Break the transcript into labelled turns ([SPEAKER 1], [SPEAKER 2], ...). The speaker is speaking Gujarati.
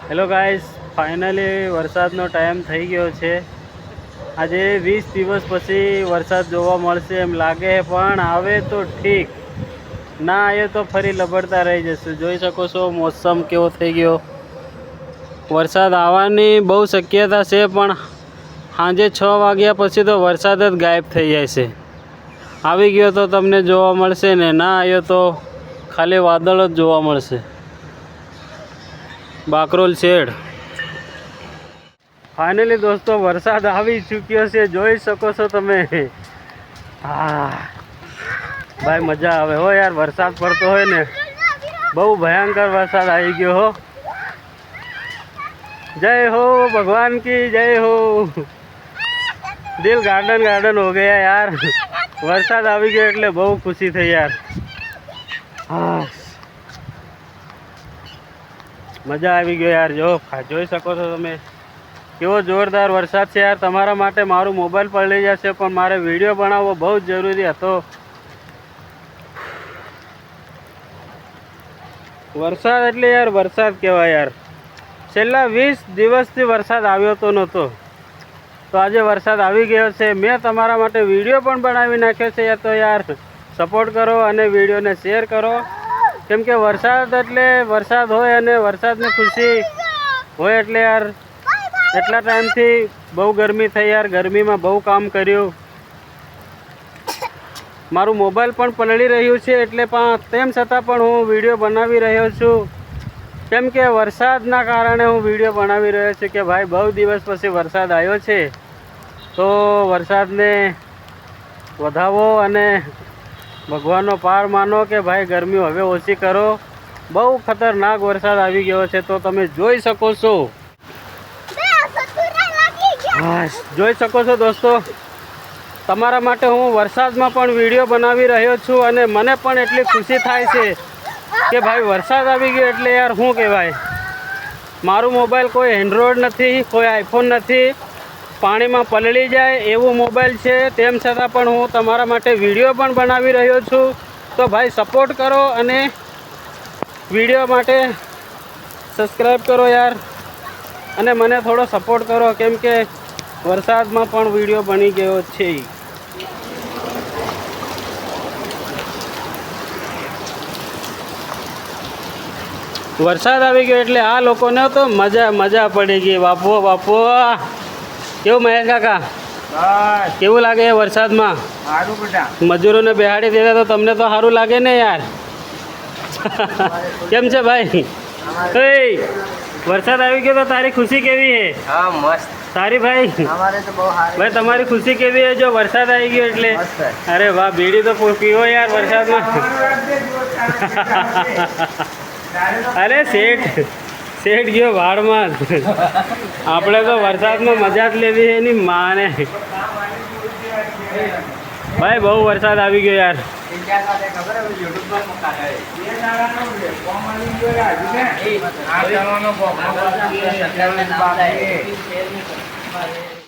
[SPEAKER 1] હેલો ગાઈસ, ફાઇનલી વરસાદનો ટાઈમ થઈ ગયો છે. આજે 20 દિવસ પછી વરસાદ જોવા મળશે એમ લાગે, પણ આવે તો ઠીક, ના આવે તો ફરી લબડતા રહી જશે. જોઈ શકો છો મોસમ કેવો થઈ ગયો. વરસાદ આવવાની બહુ શક્યતા છે, પણ સાંજે 6 વાગ્યા પછી તો વરસાદ જ ગાયબ થઈ જાય છે. આવી ગયો તો તમને જોવા મળશે ને, ના આવ્યો તો ખાલી વાદળ જ જોવા મળશે. બાકરોલ શેડ. ફાઇનલી દોસ્તો વરસાદ આવી ચૂક્યો છે, જોઈ શકો છો તમે. હા ભાઈ, મજા આવે હો યાર. વરસાદ પડતો હોય ને, બહુ ભયંકર વરસાદ આવી ગયો હો. જય હો ભગવાન કી જય હો. દિલ ગાર્ડન ગાર્ડન હો ગયા યાર. વરસાદ આવી ગયો એટલે બહુ ખુશી થઈ યાર. હા, મજા આવી ગયો યાર. જોઈ શકો છો તમે કેવો જોરદાર વરસાદ છે યાર. તમારા માટે મારું મોબાઈલ પલળી જશે, પણ મારે વિડીયો બનાવવો બહુ જ જરૂરી હતો. વરસાદ એટલે યાર વરસાદ કહેવાય યાર. છેલ્લા 20 દિવસથી વરસાદ આવ્યો તો નહોતો, તો આજે વરસાદ આવી ગયો છે. મેં તમારા માટે વિડીયો પણ બનાવી નાખ્યો છે. તો યાર સપોર્ટ કરો અને વિડીયોને શેર કરો, કેમ કે વરસાદ એટલે વરસાદ હોય અને વરસાદની ખુશી હોય. એટલે યાર એટલા ટાઈમથી બહુ ગરમી થઈ યાર. ગરમીમાં બહુ કામ કર્યું. મારું મોબાઈલ પણ પલળી રહ્યું છે, એટલે પણ તેમ છતાં પણ હું વિડીયો બનાવી રહ્યો છું, કેમ કે વરસાદના કારણે હું વિડીયો બનાવી રહ્યો છું. કે ભાઈ બહુ દિવસ પછી વરસાદ આવ્યો છે, તો વરસાદને વધાવો અને ભગવાનનો પાર માનો કે ભાઈ ગરમી હવે ઓછી કરો. બહુ ખતરનાક વરસાદ આવી ગયો છે, તો તમે જોઈ શકો છો. જોઈ શકો છો દોસ્તો, તમારા માટે હું વરસાદમાં પણ વિડીયો બનાવી રહ્યો છું. અને મને પણ એટલી ખુશી થાય છે કે ભાઈ વરસાદ આવી ગયો એટલે યાર શું કહેવાય. મારું મોબાઈલ કોઈ એન્ડ્રોઈડ નથી, કોઈ આઈફોન નથી, પાણીમાં પલળી જાય એવું મોબાઈલ છે. તેમ છતાં પણ હું તમારા માટે વિડીયો પણ બનાવી રહ્યો છું. તો ભાઈ સપોર્ટ કરો અને વિડીયો માટે સબસ્ક્રાઈબ કરો યાર, અને મને થોડો સપોર્ટ કરો, કેમ કે વરસાદમાં પણ વિડીયો બની ગયો છે. વરસાદ આવી ગયો એટલે આ લોકોને તો મજા પડી ગઈ. બાપુ કેવું મહેશ કાકા, કેવું લાગે વરસાદમાં? મજૂરોને બેહાડી દેતા તો તમને તો સારું લાગે ને યાર. કેમ છે ભાઈ? વરસાદ આવી ગયો તો તારી ખુશી કેવી છે?
[SPEAKER 2] હા મસ્ત.
[SPEAKER 1] સારી ભાઈ?
[SPEAKER 2] અમારે તો બહુ સારી.
[SPEAKER 1] ભાઈ તમારી ખુશી કેવી છે જો વરસાદ આવી ગયો એટલે? અરે વાહ, બીડી તો પીવો યાર વરસાદમાં. અરે શેઠ ગયો વાળમાં. આપણે તો વરસાદમાં મજા જ લેવી છે એની માને. ભાઈ બહુ વરસાદ આવી ગયો યાર.
[SPEAKER 2] ખબર